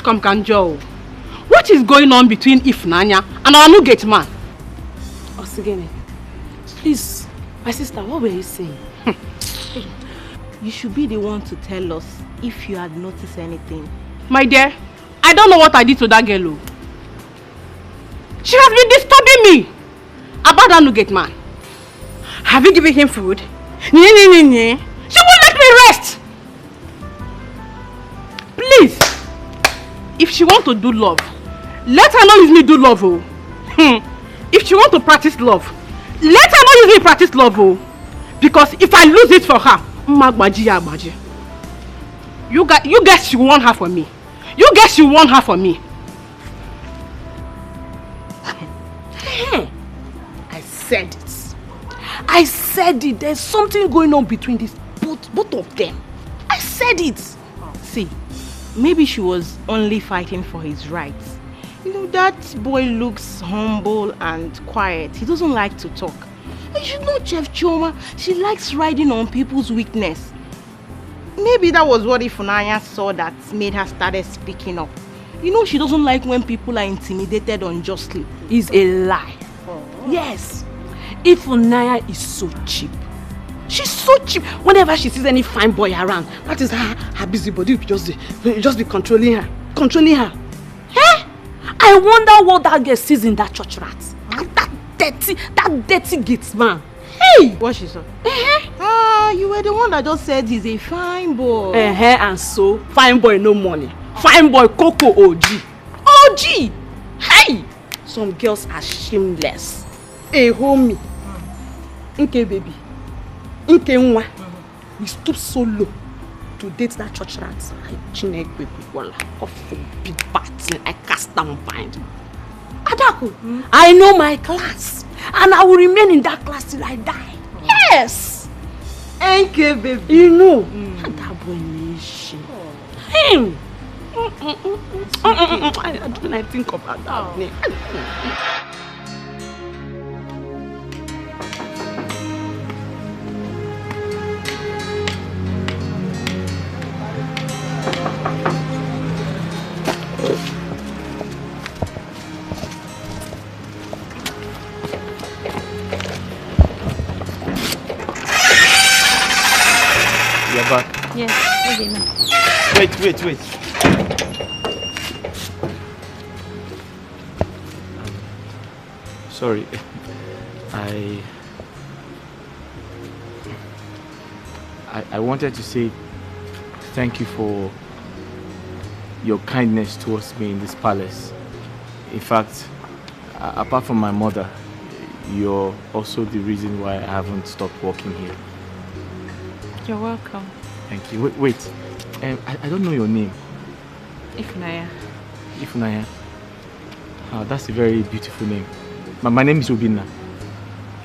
come Kanjo. What is going on between Ifunanya and our new gate man? Osigene, please, my sister, what were you saying? You should be the one to tell us if you had noticed anything. My dear, I don't know what I did to that girl. She has been disturbing me about that new gate man. Have you given him food? She won't let me rest. Please, if she wants to do love, let her not use me do love. If she wants to practice love, let her not use me practice love. Because if I lose it for her, you guys she want her for me. You guys she want her for me. I said it. I said it. There's something going on between these both of them. I said it. See, maybe she was only fighting for his rights. You know, that boy looks humble and quiet. He doesn't like to talk. And you know, Chef Choma, she likes riding on people's weakness. Maybe that was what Ifunanya saw that made her started speaking up. You know, she doesn't like when people are intimidated unjustly. It's a lie. Yes. Ifunanya is so cheap. She's so cheap. Whenever she sees any fine boy around, that is her busybody will just be controlling her. Controlling her. Eh? I wonder what that girl sees in that church rat. That dirty gate man. Hey! What she saw? You were the one that just said he's a fine boy. And so, fine boy no money. Fine boy Coco OG. OG! Hey! Some girls are shameless. Hey, homie. Iyke baby. Iyke nwa. We stoop so low to date that church rat. Chinedu baby. Voila. God forbid bad thing. I cast down bind. Adaku, I know my class. And I will remain in that class till I die. Yes! Iyke baby. You know. That boy is him. I think about that. You're back? Yes, okay now. Wait. Sorry. I wanted to say thank you for your kindness towards me in this palace. In fact, apart from my mother, you're also the reason why I haven't stopped working here. You're welcome. Thank you. Wait. I don't know your name. Ifunanya. Ifunanya. That's a very beautiful name. My name is Obina.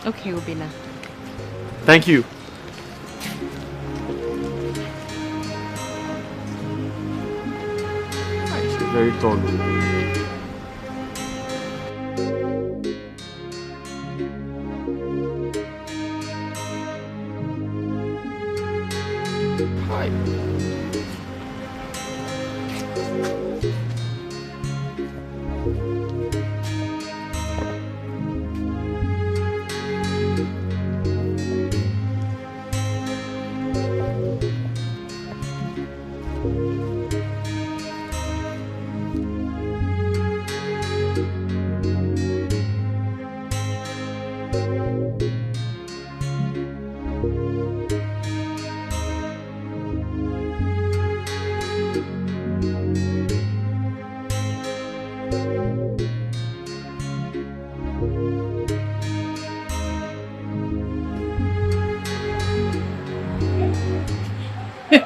Okay, Obina. Thank you. She's very tall. Hi.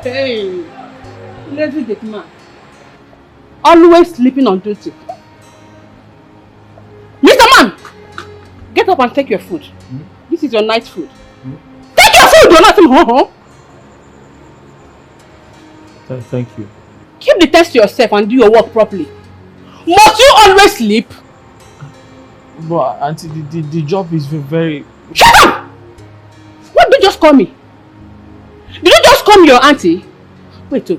Hey, lazy gate man. Always sleeping on duty. Mr. Man! Get up and take your food. This is your night food. Take your food! You're not home. Thank you. Keep the test to yourself and do your work properly. Must you always sleep? But auntie, the job is very... Shut up! What did you just call me? Did you just call me your auntie? Wait, do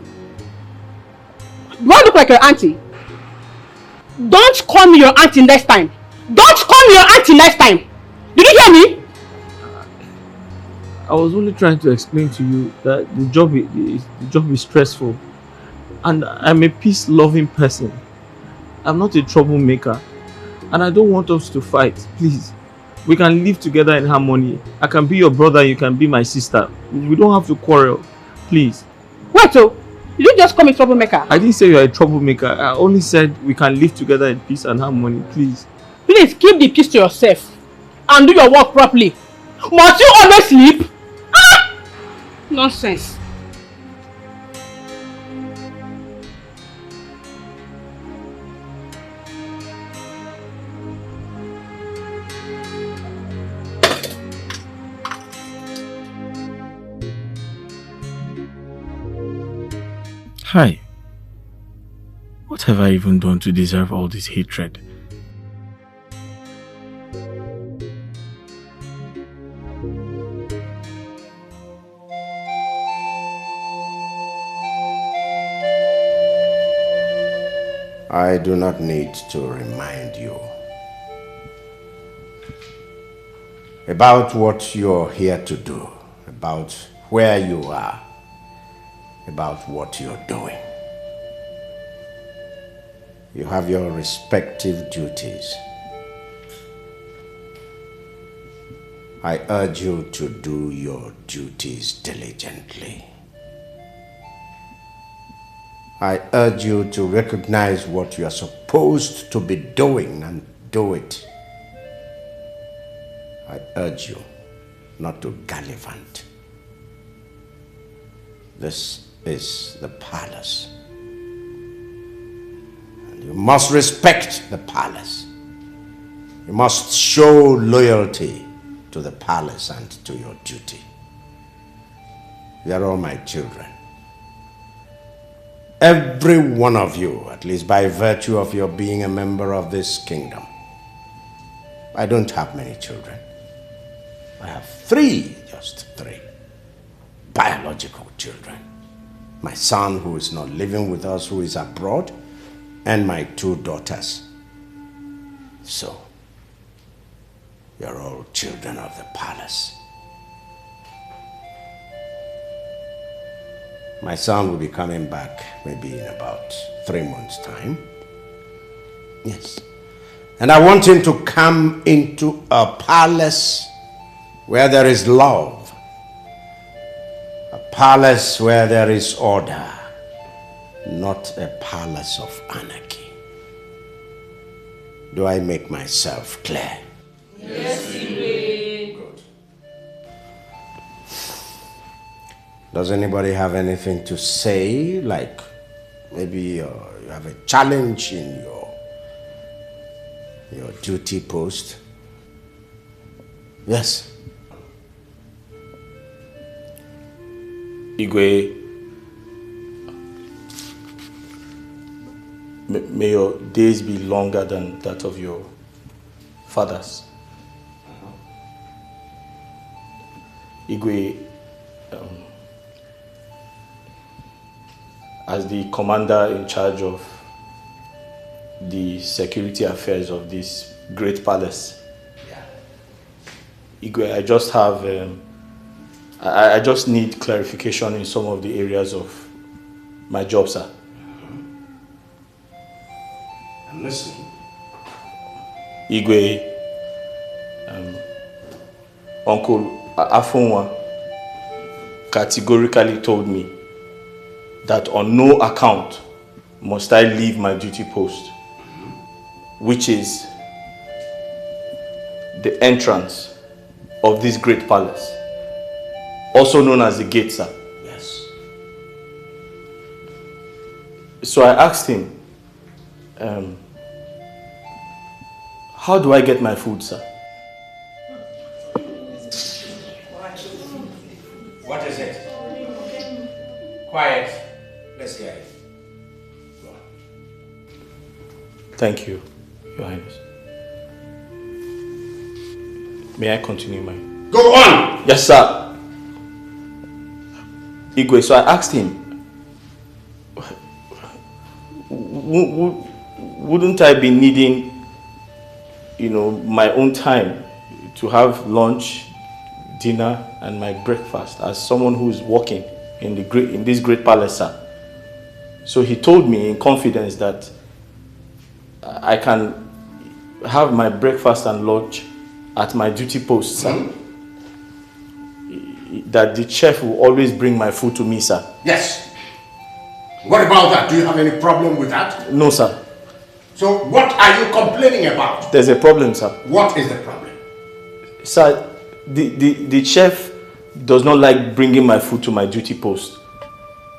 I look like your auntie? Don't call me your auntie next time. Don't call me your auntie next time. Did you hear me? I was only trying to explain to you that the job is stressful, and I'm a peace-loving person. I'm not a troublemaker, and I don't want us to fight. Please, we can live together in harmony. I can be your brother, you can be my sister. We don't have to quarrel. Please. Wait, oh, did you just call me troublemaker? I didn't say you're a troublemaker. I only said we can live together in peace and harmony. Please. Please keep the peace to yourself and do your work properly. Must you always sleep? Ah! Nonsense. Hi. What have I even done to deserve all this hatred? I do not need to remind you about what you're here to do, about where you are, about what you're doing. You have your respective duties. I urge you to do your duties diligently. I urge you to recognize what you are supposed to be doing and do it. I urge you not to gallivant. This is the palace. And you must respect the palace. You must show loyalty to the palace and to your duty. You are all my children. Every one of you, at least by virtue of your being a member of this kingdom. I don't have many children. I have just three biological children. My son, who is not living with us, who is abroad, and my 2 daughters. So, you're all children of the palace. My son will be coming back maybe in about 3 months' time. Yes. And I want him to come into a palace where there is love. A palace where there is order. Not a palace of anarchy. Do I make myself clear? Yes, you will. Good. Does anybody have anything to say? Like maybe you have a challenge in your duty post? Yes. Igwe, may your days be longer than that of your fathers. Igwe, as the commander in charge of the security affairs of this great palace, Igwe, I just have, I just need clarification in some of the areas of my job, sir. I'm listening. Igwe, Uncle Afonwa categorically told me that on no account must I leave my duty post, which is the entrance of this great palace, also known as the gate, sir. Yes. So I asked him, how do I get my food, sir? What is it? Quiet. Let's hear it. Go on. Thank you, Your Highness. May I continue my... Go on! Yes, sir. Igwe, so I asked him, wouldn't I be needing, my own time to have lunch, dinner, and my breakfast as someone who is working in this great palace, sir? So he told me in confidence that I can have my breakfast and lunch at my duty post, sir. That the chef will always bring my food to me, sir. Yes. What about that? Do you have any problem with that? No, sir. So what are you complaining about? There's a problem, sir. What is the problem? Sir, the chef does not like bringing my food to my duty post.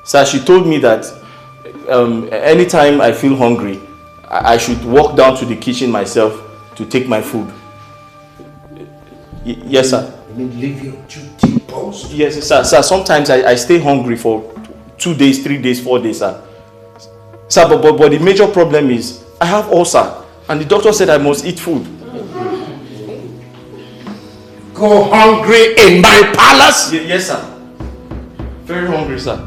Sir, she told me that anytime I feel hungry, I should walk down to the kitchen myself to take my food. Yes, sir. You mean leave your duty post? Yes, sir. Sir, sometimes I stay hungry for 2 days, 3 days, 4 days, sir. Sir, but the major problem is I have ulcer, and the doctor said I must eat food. Go hungry in my palace? Yes, sir. Very hungry, sir.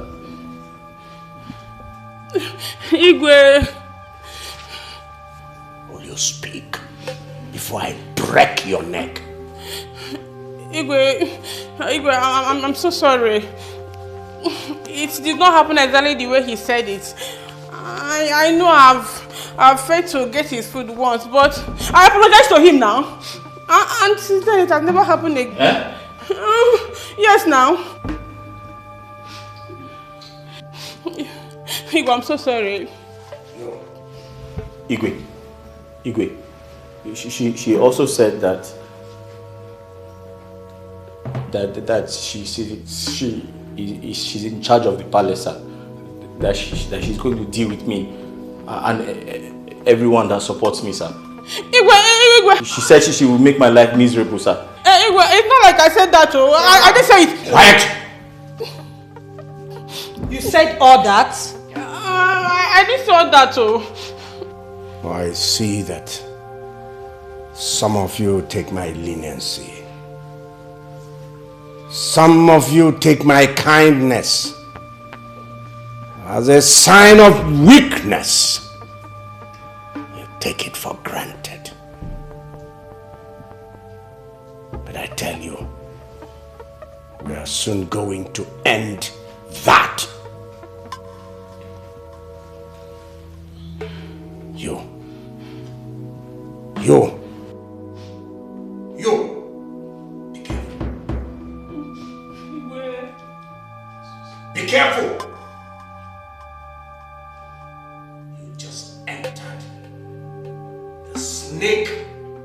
Igwe. Will you speak before I break your neck? Igwe, I'm so sorry. It did not happen exactly the way he said it. I know I've failed to get his food once, but I apologize to him now. And since then it has never happened again. Eh? Yes, now. Igwe, I'm so sorry. No. Igwe. She also said that she's in charge of the palace, sir. That she's going to deal with me and everyone that supports me, sir. Igwe. She said she will make my life miserable, sir. Igwe, it's not like I said that, oh. I didn't say it. Quiet! You said all that? I didn't say all that, oh. I see that some of you take my leniency. Some of you take my kindness as a sign of weakness. You take it for granted. But I tell you, we are soon going to end that. You. Be careful. You just entered the snake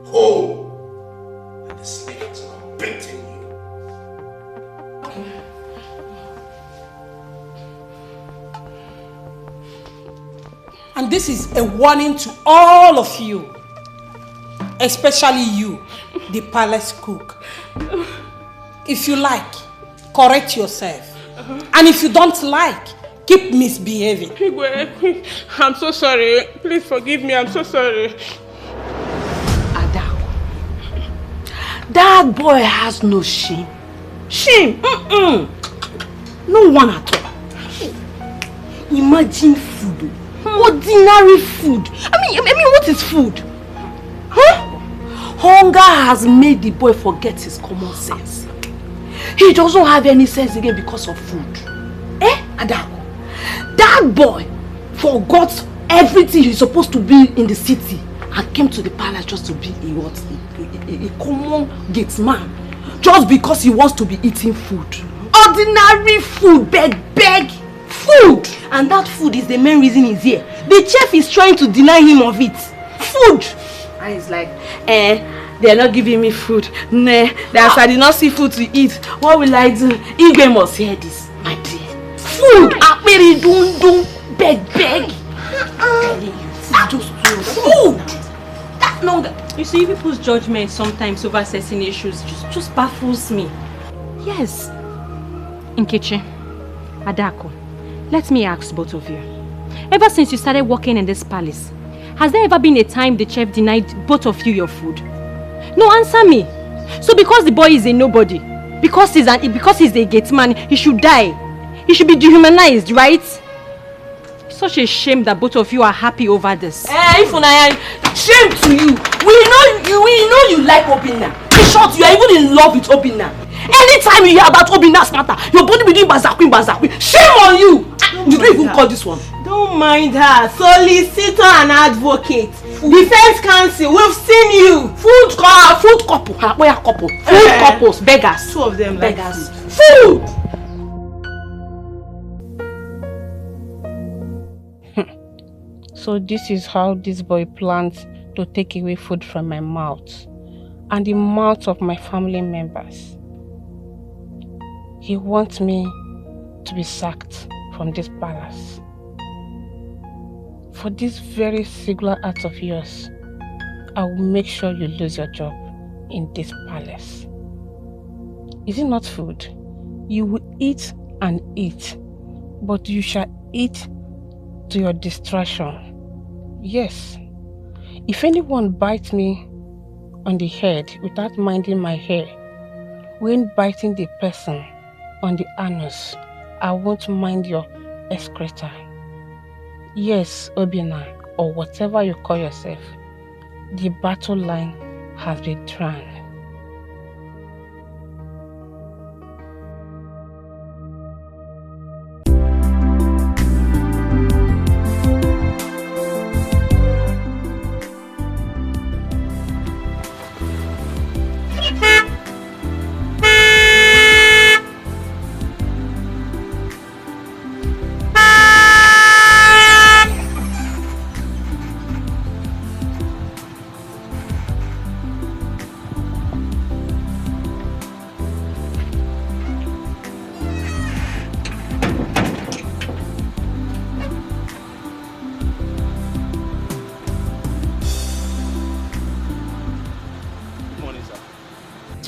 hole, and the snake has bitten you. And this is a warning to all of you, especially you, the palace cook. If you like, correct yourself. And if you don't like, keep misbehaving. Igwe, I'm so sorry. Please forgive me. I'm so sorry. Adao, that boy has no shame. Shame? No one at all. Imagine food. Ordinary food. I mean, what is food? Huh? Hunger has made the boy forget his common sense. He doesn't have any sense again because of food. Adako? That boy forgot everything he's supposed to be in the city and came to the palace just to be a common gate man. Just because he wants to be eating food. Ordinary food, beg food. And that food is the main reason he's here. The chef is trying to deny him of it. Food. And he's like, they're not giving me food. Nah, I did not see food to eat. What will I do? Igwe must hear this, my dear. Food! Akperi dun beg. Just food! That no. You see, people's judgment sometimes over certain issues just baffles me. Yes. Nkechi, Adako, let me ask both of you. Ever since you started working in this palace, has there ever been a time the chef denied both of you your food? No, answer me. So because the boy is a nobody, because he's a gate man, he should die. He should be dehumanized, right? Such a shame that both of you are happy over this. Shame to you. We know you like Obinna. In short, you are even in love with Obinna. Anytime you hear about Obinna's matter, your body be doing bazakwi. Shame on you. Did you even call this one? Don't mind her. Solicitor and advocate. Defense counsel, we've seen you. Food couple. Where couple? Food couples, beggars. Two of them beggars. Like food. So this is how this boy plans to take away food from my mouth and the mouth of my family members. He wants me to be sacked from this palace. For this very singular act of yours, I will make sure you lose your job in this palace. Is it not food? You will eat and eat, but you shall eat to your distraction. Yes. If anyone bites me on the head without minding my hair, when biting the person on the anus, I won't mind your excreta. Yes, Obinna, or whatever you call yourself, the battle line has been drawn.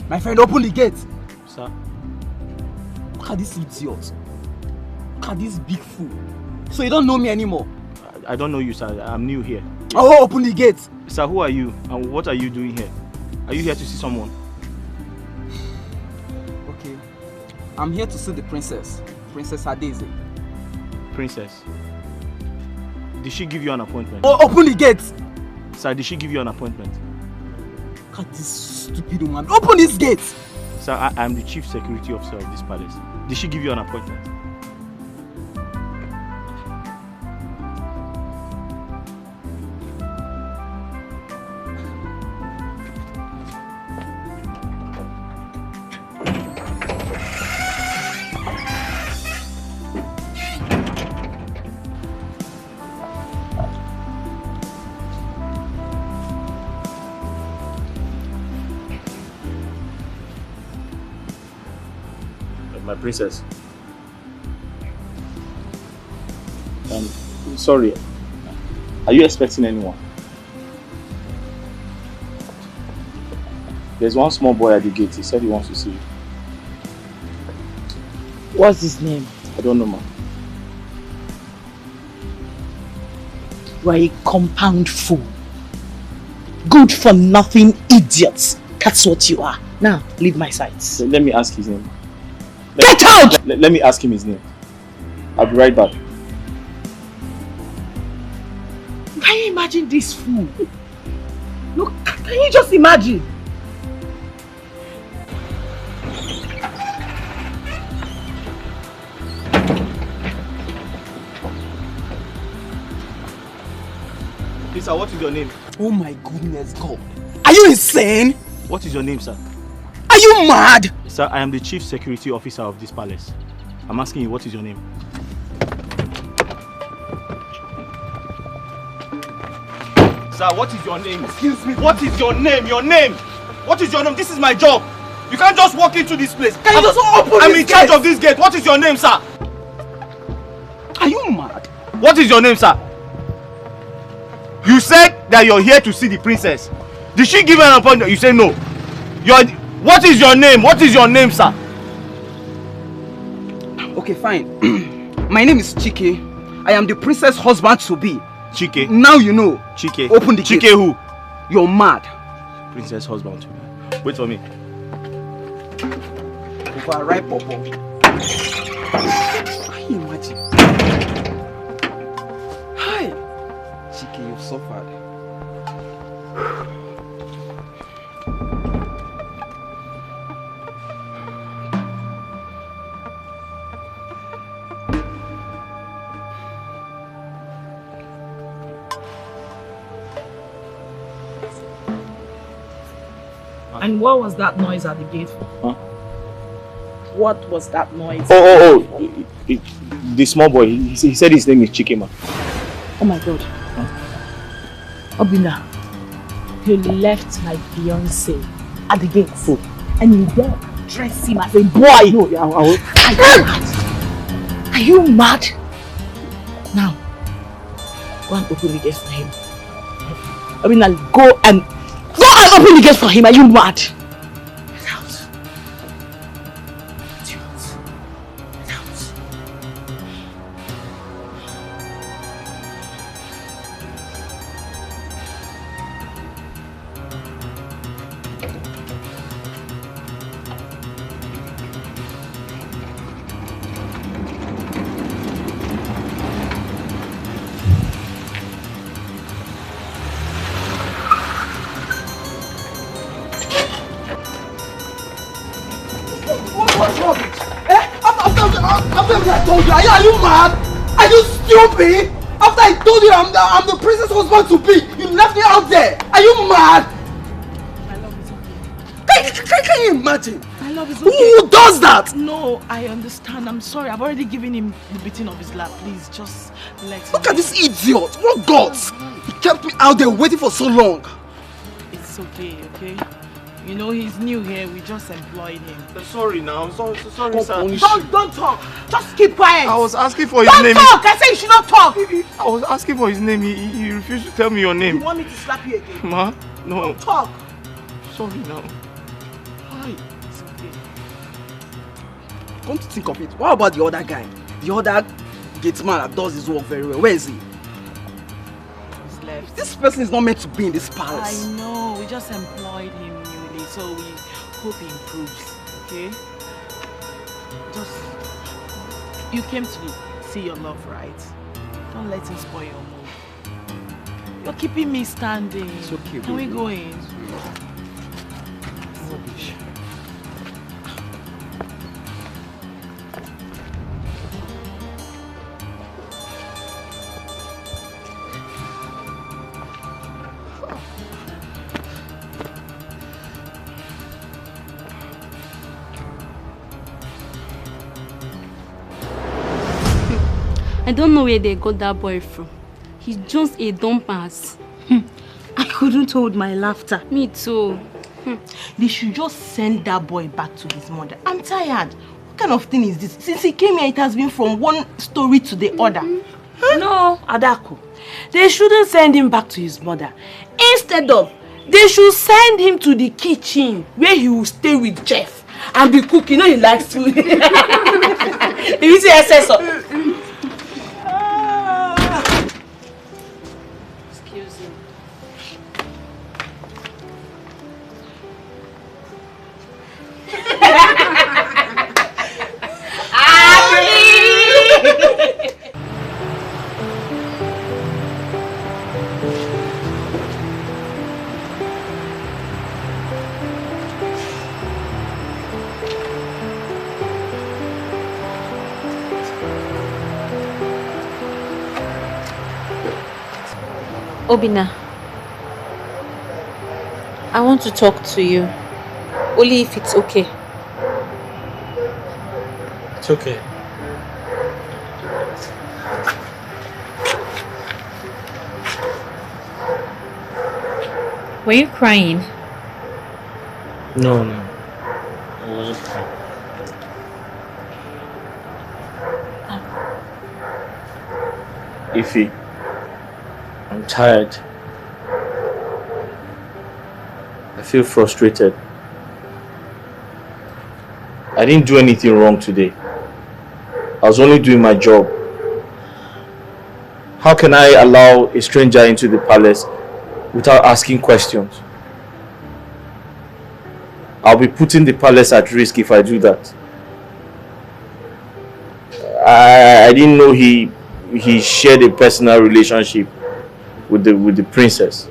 My friend, open the gate. Sir? Look at this idiot. Look at this big fool. So you don't know me anymore? I don't know you, sir. I'm new here. Oh, open the gate. Sir, who are you? And what are you doing here? Are you here to see someone? Okay. I'm here to see the princess. Princess Adeze. Princess? Did she give you an appointment? Oh, open the gate. Sir, did she give you an appointment? Look at this stupid woman. Open this gate. Sir, I am the chief security officer of this palace. Did she give you an appointment? My princess. Sorry. Are you expecting anyone? There's one small boy at the gate. He said he wants to see you. What's his name? I don't know, ma. You are a compound fool. Good for nothing idiots. That's what you are. Now, leave my sight. Let me ask his name. Get out! Let me ask him his name. I'll be right back. Can you imagine this fool? Look, can you just imagine? Please, sir, what is your name? Oh my goodness, God. Are you insane? What is your name, sir? Are you mad? Sir, I am the chief security officer of this palace. I'm asking you, what is your name? Sir, what is your name? Excuse me. What is your name? Your name? What is your name? This is my job. You can't just walk into this place. Can you just open this gate? I'm in charge of this gate. What is your name, sir? Are you mad? What is your name, sir? You said that you're here to see the princess. Did she give you an appointment? You say no. What is your name? What is your name, sir? Okay, fine. My name is Chike. I am the princess husband to be. Chike? Now you know. Chike? Open the gate. Chike who? You're mad. Princess husband to be. Wait for me. Overripe, Popo. Can you imagine? suffered. And what was that noise at the gate? Huh? What was that noise? The small boy, he said his name is Chikema. Oh my God. Obina, you left my fiancé at the gate. Oh. And you there dress him as a boy. No, Are you mad? Now, go and open the gate for him. Obina, go and open the gate for him. Are you mad? Get out. Get out. I told you, are you mad? Are you stupid? After I told you I'm the princess husband to be, you left me out there. Are you mad? My love is okay. Can you imagine? My love is okay. Who does that? No, I understand. I'm sorry. I've already given him the beating of his lap. Please, just let him. Look at this idiot. What guts? He kept me out there waiting for so long. It's okay, okay? You know, he's new here. We just employed him. Sorry now. Sorry, sir. Don't talk. Just keep quiet. I was asking for his name. Don't talk. I said you should not talk. I was asking for his name. He refused to tell me your name. You want me to slap you again? Ma? No. Don't talk. Sorry now. Hi. It's okay. Come to think of it, what about the other guy? The other gate man that does his work very well. Where is he? He's left. This person is not meant to be in this palace. I know. We just employed him newly, so we hope he improves. Okay? Just... You came to see your love, right? Don't let him spoil your mood. You're keeping me standing. It's okay, Can we go in? Rubbish. I don't know where they got that boy from. He's just a dumb ass. I couldn't hold my laughter. Me too. They should just send that boy back to his mother. I'm tired. What kind of thing is this? Since he came here, it has been from one story to the other. Huh? No, Adako. They shouldn't send him back to his mother. Instead of, they should send him to the kitchen where he will stay with Jeff and be cooking. You know he likes food. If you see SS. Excuse me. Obina, I want to talk to you, only if it's okay. It's okay. Were you crying? No. I wasn't crying. Ify, I'm tired. I feel frustrated. I didn't do anything wrong today. I was only doing my job. How can I allow a stranger into the palace without asking questions? I'll be putting the palace at risk if I do that. I didn't know he shared a personal relationship with the princess.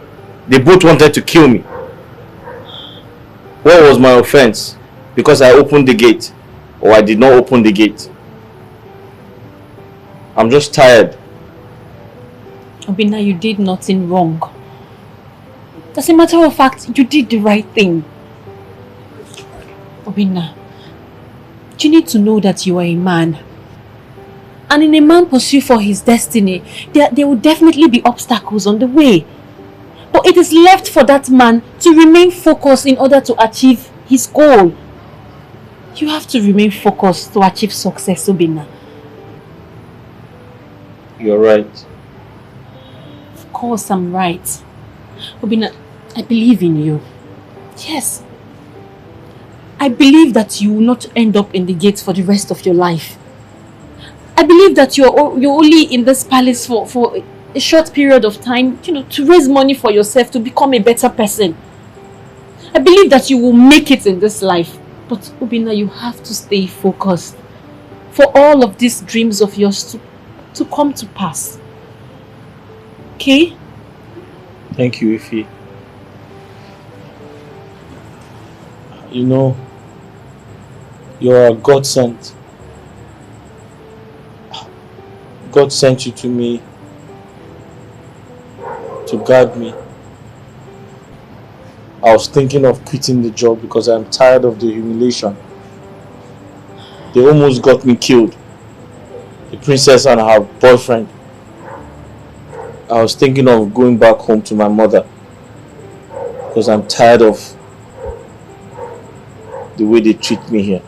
They both wanted to kill me. What was my offense? Because I opened the gate, or I did not open the gate? I'm just tired. Obinna, you did nothing wrong. As a matter of fact, you did the right thing. Obinna, you need to know that you are a man. And in a man pursuit for his destiny, there will definitely be obstacles on the way. But it is left for that man to remain focused in order to achieve his goal. You have to remain focused to achieve success, Obinna. You're right. Of course I'm right. Obinna, I believe in you. Yes. I believe that you will not end up in the gates for the rest of your life. I believe that you're only in this palace for a short period of time, to raise money for yourself, to become a better person. I believe that you will make it in this life. But Obinna, you have to stay focused for all of these dreams of yours to come to pass. Okay? Thank you, Ify. You know, you're a God sent. God sent you to me to guard me. I was thinking of quitting the job because I'm tired of the humiliation. They almost got me killed. The princess and her boyfriend. I was thinking of going back home to my mother because I'm tired of the way they treat me here.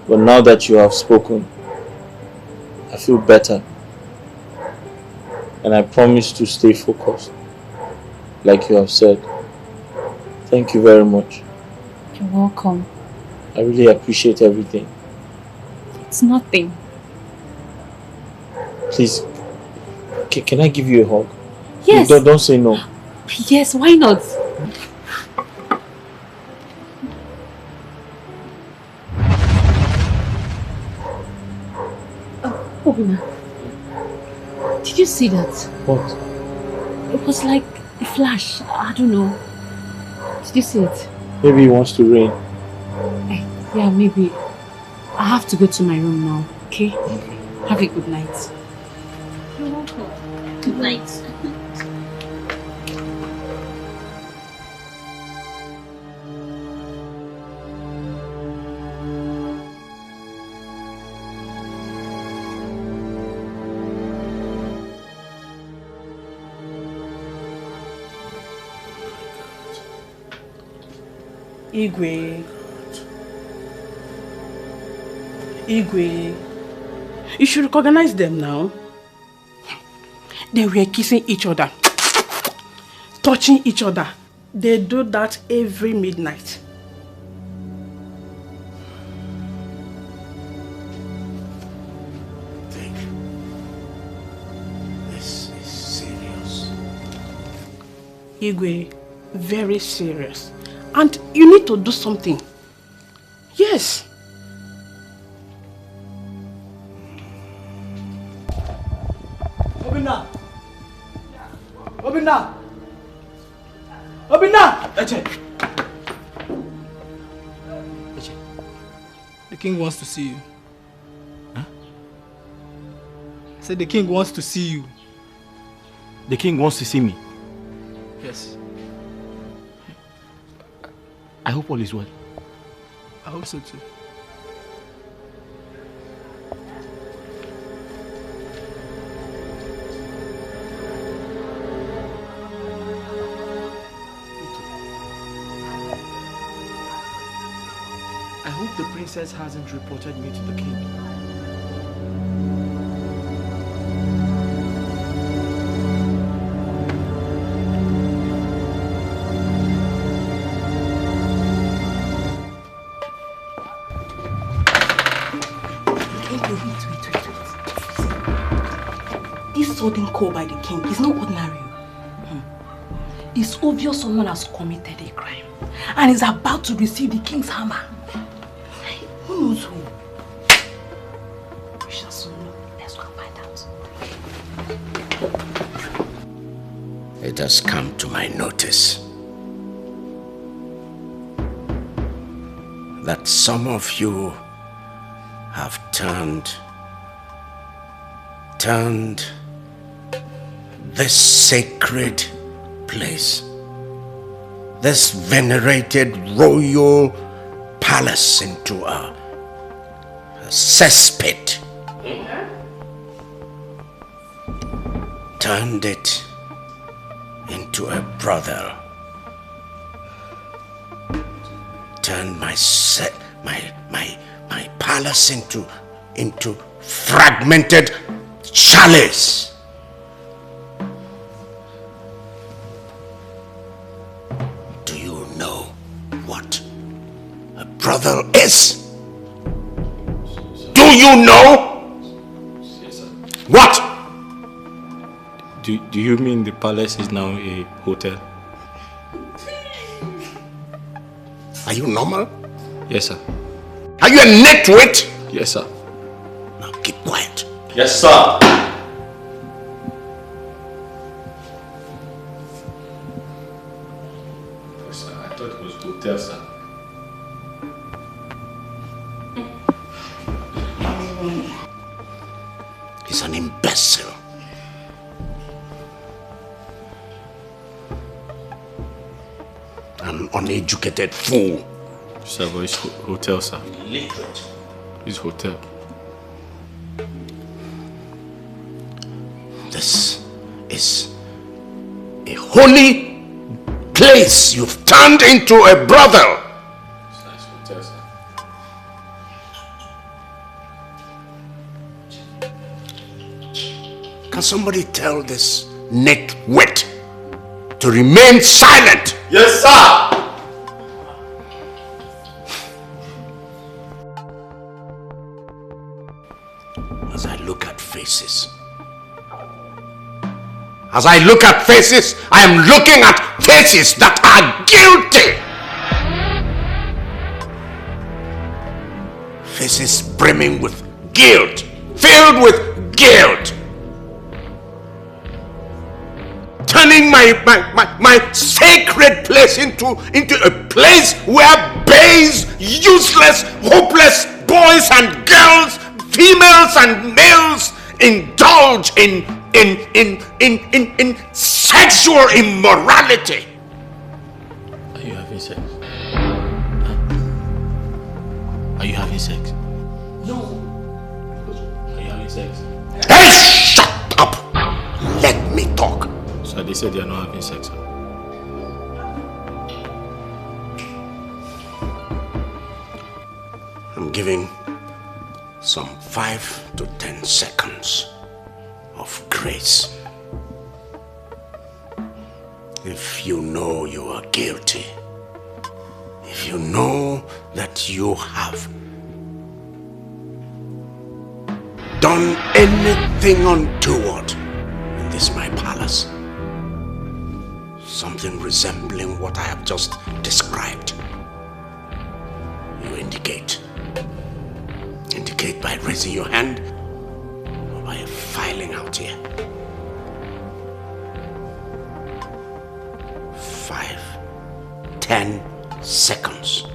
But now that you have spoken, I feel better. And I promise to stay focused, like you have said. Thank you very much. You're welcome. I really appreciate everything. It's nothing. Please, can I give you a hug? Yes. Don't say no. Yes, why not? Obinna, did you see that? What? It was like a flash. I don't know. Did you see it? Maybe he wants to rain. Yeah, maybe. I have to go to my room now, okay? Have a good night. You're welcome. Good night. Igwe, you should recognize them now. They were kissing each other, touching each other. They do that every midnight. This is serious. Igwe, very serious. And you need to do something. Yes. Obinna! Obinna! Obinna! Eche! The king wants to see you. Huh? I said the king wants to see you. The king wants to see me. Yes. I hope all is well. I hope so too. I hope the princess hasn't reported me to the king. This sudden call by the king is not ordinary. It's obvious someone has committed a crime and is about to receive the king's hammer. Who knows who? We shall soon know. Let's go and find out. It has come to my notice that some of you have turned this sacred place, this venerated royal palace, into a cesspit. Turned it into a brothel. Turned my palace into fragmented chalice. Do you know what a brothel is? Do you know? What? Do you mean the palace is now a hotel? Are you normal? Yes, sir. Are you a nitwit? Yes, sir. Now keep quiet. Yes, sir. Yes, sir. I thought it was hotel, sir. He's an imbecile. An uneducated fool. Sir, but it's hotel, sir. Illiterate. It's hotel. This is a holy place you've turned into a brothel. Sir, it's hotel, sir. Can somebody tell this nitwit to remain silent? Yes, sir! As I look at faces, I am looking at faces that are guilty. Faces brimming with guilt, filled with guilt. Turning my sacred place into a place where babes, useless, hopeless boys and girls, females and males indulge in sexual immorality. Are you having sex? Are you having sex? No. Are you having sex? Hey, shut up! Let me talk. So they said they are not having sex, sir. I'm giving some 5 to 10 seconds of grace. If you know you are guilty, if you know that you have done anything untoward in this my palace, something resembling what I have just described, you indicate. Indicate by raising your hand or by filing out here. 5, 10 seconds.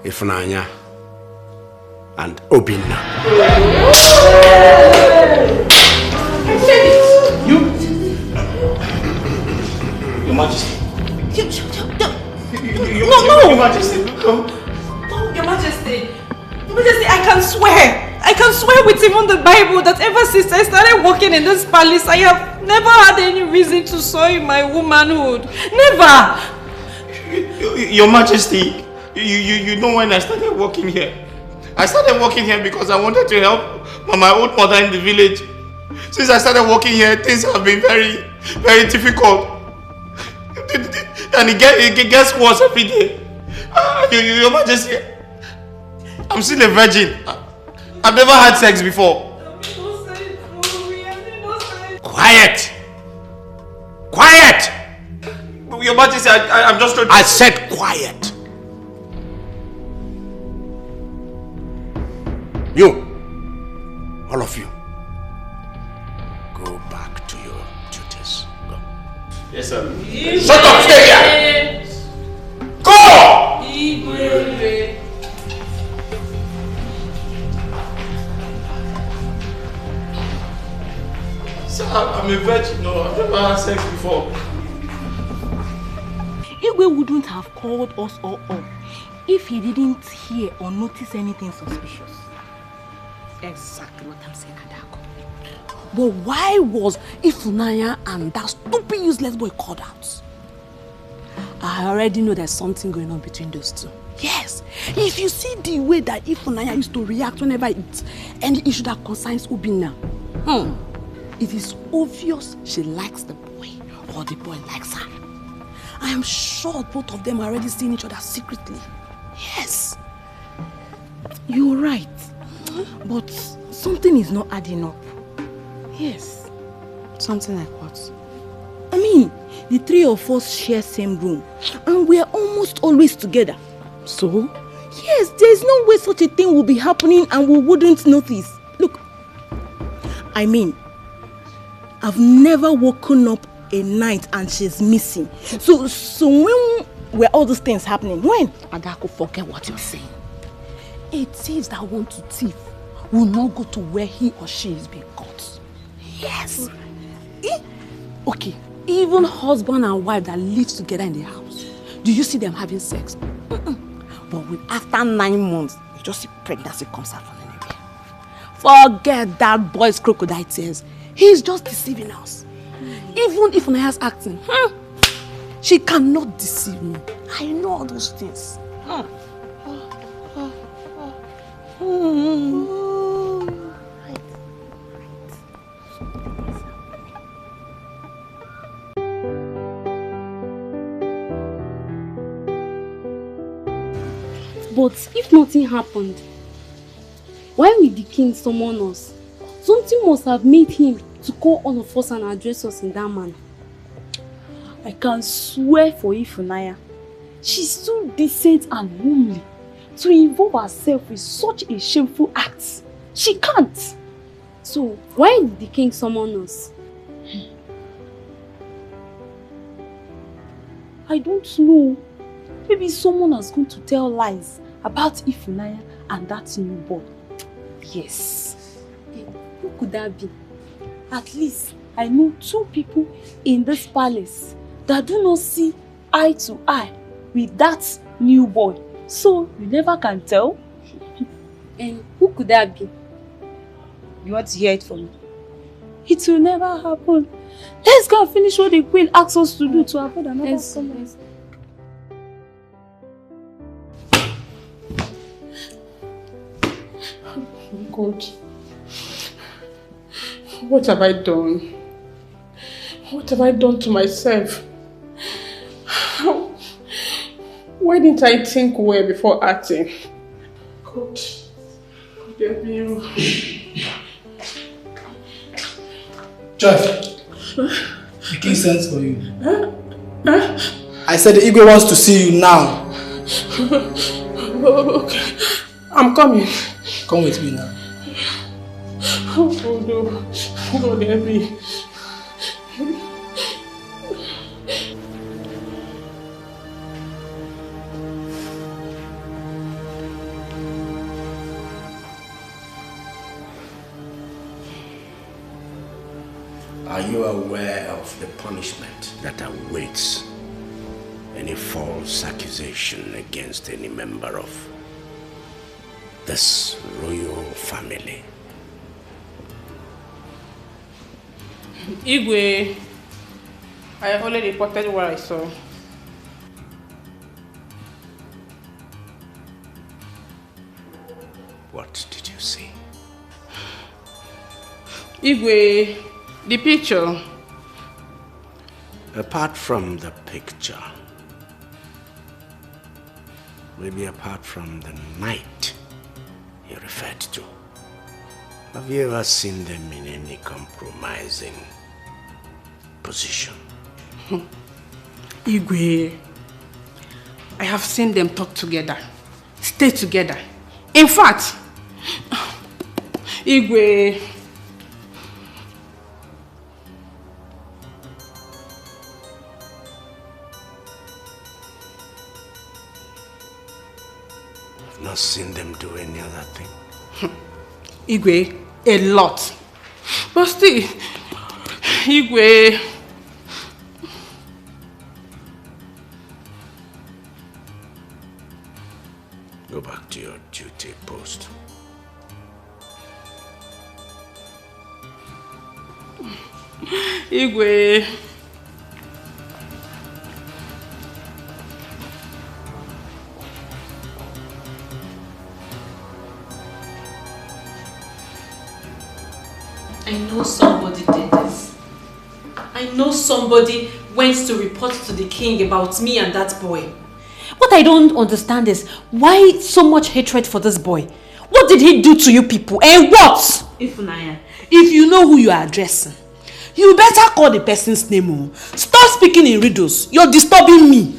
Ifunanya and Obinna. Your Majesty. No. Your Majesty. No, Your Majesty. Your Majesty, I can swear with even the Bible that ever since I started working in this palace, I have never had any reason to soil my womanhood. Never. Your Majesty, you know when I started working here? I started working here because I wanted to help my old mother in the village. Since I started working here, things have been very, very difficult. And it gets worse every day. Your Majesty, I'm still a virgin. I've never had sex before. Quiet! Quiet! Quiet! Your Majesty, I'm just trying to... I said quiet. You, all of you, go back to your duties. Go. Yes, sir. Shut up, stay here! Go! Sir, I'm a virgin. No, I've never had sex before. Igwe wouldn't have called us all up if he didn't hear or notice anything suspicious. Exactly what I'm saying, Adako. But why was Ifunanya and that stupid useless boy called out? I already know there's something going on between those two. Yes, if you see the way that Ifunanya used to react whenever it's any issue that concerns Ubina, it is obvious she likes the boy or the boy likes her. I am sure both of them are already seeing each other secretly. Yes. You're right. But something is not adding up. Yes. Something like what? I mean, the three of us share same room and we are almost always together. So, yes, there's no way such a thing will be happening and we wouldn't notice. Look, I mean, I've never woken up a night and she's missing. So when were all those things happening? When? Adako, forget what you're saying. A thief that wants to thief will not go to where he or she is being caught. Yes. Okay, even husband and wife that live together in the house, do you see them having sex? But after 9 months, you just see pregnancy comes out from anywhere. Forget that boy's crocodile tears. He's just deceiving us. Even if Naya's acting, she cannot deceive me. I know all those things. But if nothing happened, why will the king summon us? Something must have made him to call all of us and address us in that manner. I can swear for Ifunanya, she's too decent and homely to involve herself with such a shameful act. She can't. So, why did the king summon us? I don't know. Maybe someone is going to tell lies about Ifunanya and that new boy. Yes. Who could that be? At least I know 2 people in this palace that do not see eye to eye with that new boy. So you never can tell. And who could that be? You want to hear it from me? It will never happen. Let's go and finish what the queen asked us to do to avoid another summons. God, what have I done? What have I done to myself? Why didn't I think well before acting? God, forgive me. Judge, the king sends for you. I said the Igwe wants to see you now. Okay, I'm coming. Come with me now. Oh no, God help me. Are you aware of the punishment that awaits any false accusation against any member of this royal family? Igwe, I already reported what I saw. What did you see? Igwe, the picture. Apart from the picture, maybe apart from the night you referred to, have you ever seen them in any compromising position. Igwe, I have seen them talk together, stay together. In fact, Igwe, I've not seen them do any other thing. Igwe, a lot. But still, Igwe, go back to your duty post. Igwe. I know somebody did this. I know somebody went to report to the king about me and that boy. What I don't understand is why so much hatred for this boy? What did he do to you people? And what? Ifunanya, if you know who you are addressing, you better call the person's name. Stop speaking in riddles. You're disturbing me.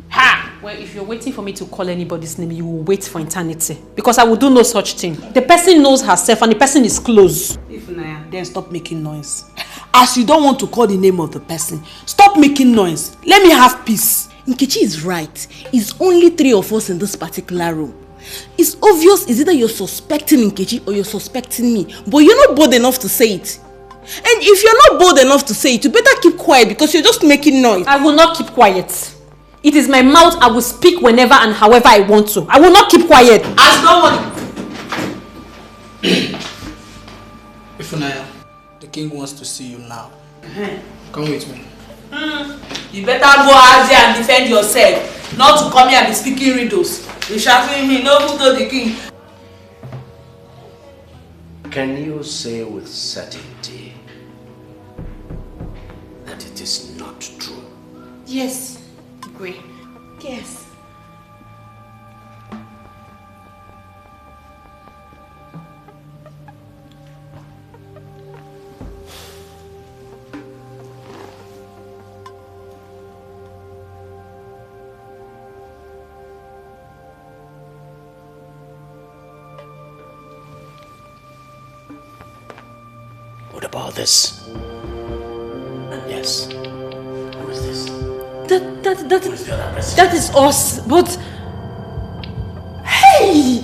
Ha! Well, if you're waiting for me to call anybody's name, you will wait for eternity. Because I will do no such thing. The person knows herself and the person is close. Ifunanya, then stop making noise. As you don't want to call the name of the person, stop making noise. Let me have peace. Nkechi is right. It's only 3 of us in this particular room. It's obvious it's either you're suspecting Nkechi or you're suspecting me. But you're not bold enough to say it. And if you're not bold enough to say it, you better keep quiet because you're just making noise. I will not keep quiet. It is my mouth. I will speak whenever and however I want to. I will not keep quiet. As no one... Ifunanya, the king wants to see you now. Come with me. You better go out there and defend yourself. Not to come here and be speaking riddles. You shouting me, no who told the king. Can you say with certainty that it is not true? Yes, Igwe. Yes. What about this? Yes. Who is this? That is us, but hey,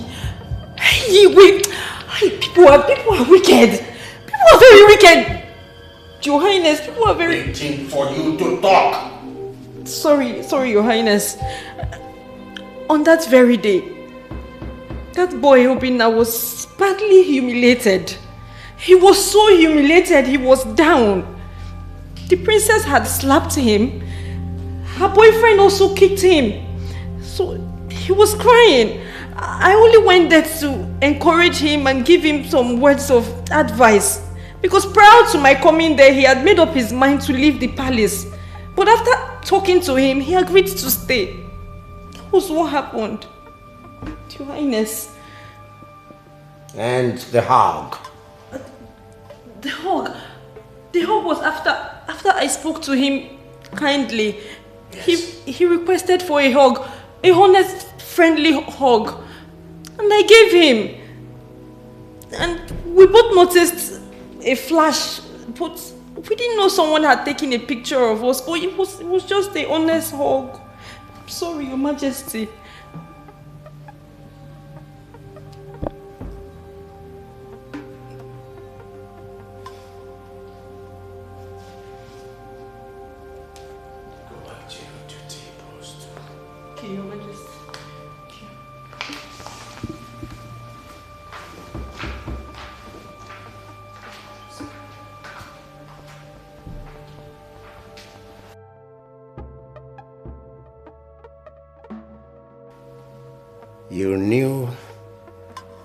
people are wicked. People are very wicked. Your Highness, people are very waiting for you to talk. Sorry, Your Highness. On that very day, that boy Obinna was badly humiliated. He was so humiliated, he was down. The princess had slapped him. Her boyfriend also kicked him. So he was crying. I only went there to encourage him and give him some words of advice. Because prior to my coming there, he had made up his mind to leave the palace. But after talking to him, he agreed to stay. That was what happened. Your Highness. And the hog? The hug was after I spoke to him kindly. Yes. He requested for a hug, a honest, friendly hug, and I gave him. And we both noticed a flash, but we didn't know someone had taken a picture of us. But it was just a honest hug. I'm sorry, Your Majesty. Your Majesty. You knew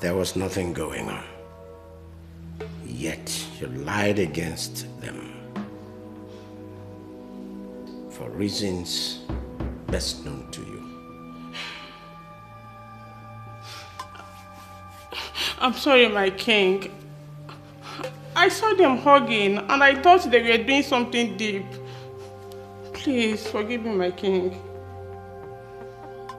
there was nothing going on, yet you lied against them for reasons best known to you. I'm sorry, my king. I saw them hugging and I thought they were doing something deep. Please, forgive me, my king.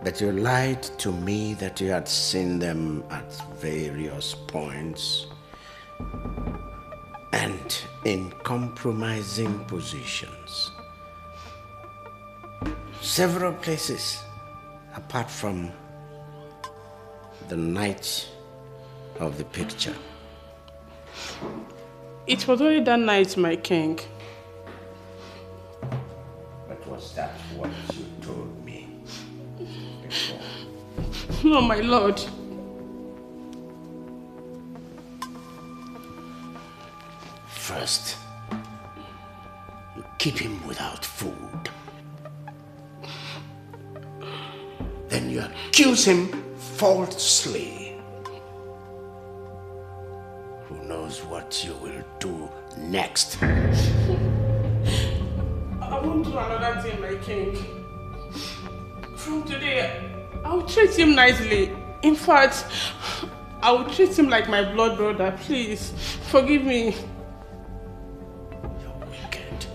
But you lied to me that you had seen them at various points and in compromising positions. Several places, apart from the night of the picture. It was only that night, my king. But was that what you told me before? No, my lord. First, you keep him without food. Then you accuse him falsely. Who knows what you will do next? I won't do another thing, my king. From today, I'll treat him nicely. In fact, I will treat him like my blood brother. Please, forgive me. You're wicked.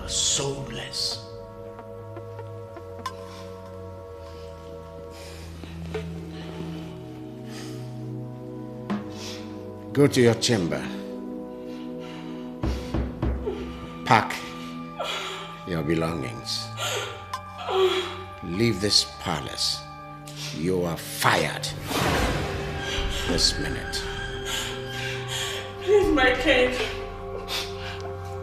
You're soulless. Go to your chamber. Pack your belongings. Leave this palace. You are fired this minute. Please, my king.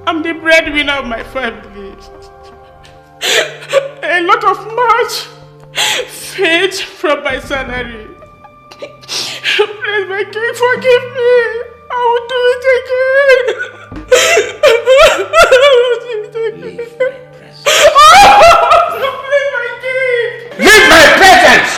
I'm the breadwinner of my family. A lot of much fades from my salary. Please, my king, forgive me. I will do it again. Leave my presence. Please, my king. Leave my presence!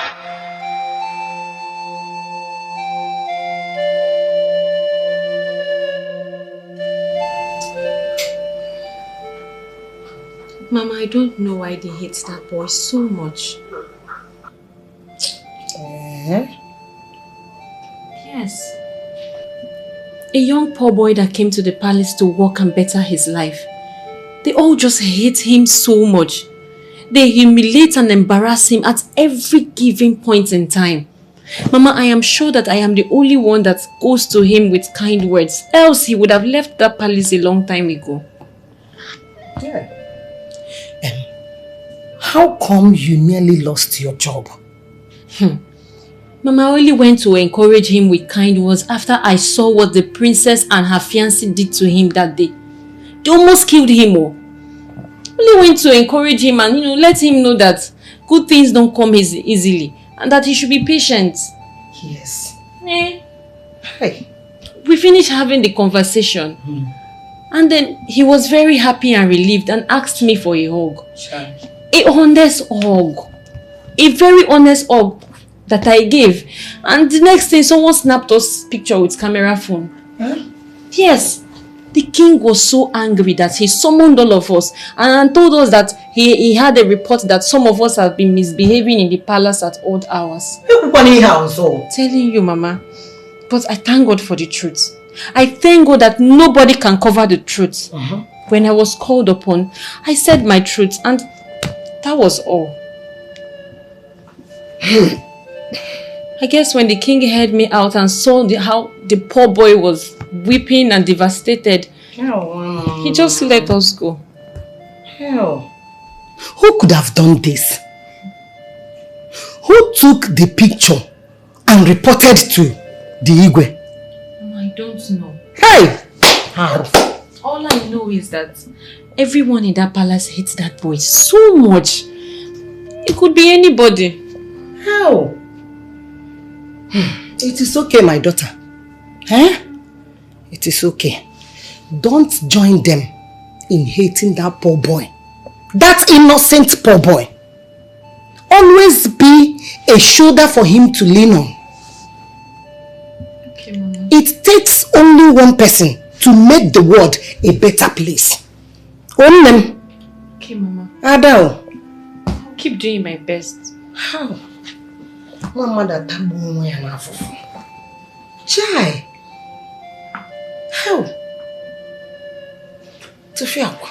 Mama, I don't know why they hate that boy so much. Yes. A young poor boy that came to the palace to work and better his life. They all just hate him so much. They humiliate and embarrass him at every given point in time. Mama, I am sure that I am the only one that goes to him with kind words. Else he would have left that palace a long time ago. Yeah. How come you nearly lost your job? Mama, I only went to encourage him with kind words after I saw what the princess and her fiancé did to him that day. They almost killed him. Only went to encourage him and let him know that good things don't come easily and that he should be patient. Yes. Hey. We finished having the conversation. And then he was very happy and relieved and asked me for a hug. A honest hug. A very honest hug that I gave. And the next thing, someone snapped us picture with camera phone. Yes. The king was so angry that he summoned all of us and told us that he had a report that some of us have been misbehaving in the palace at odd hours. Telling you, Mama. But I thank God for the truth. I thank God that nobody can cover the truth. When I was called upon, I said my truth and that was all. I guess when the king heard me out and saw how the poor boy was weeping and devastated, he just let us go. Hell. Who could have done this? Who took the picture and reported to the Igwe? I don't know. Hey! All I know is that everyone in that palace hates that boy so much. It could be anybody. How? It is okay, my daughter. It is okay. Don't join them in hating that poor boy. That innocent poor boy. Always be a shoulder for him to lean on. Okay, Mama. It takes only one person to make the world a better place. Only. Okay, Mama. Adao. I'll keep doing my best. How? Mama that tabu ya mafufu. Chai. How? Tufia kwa.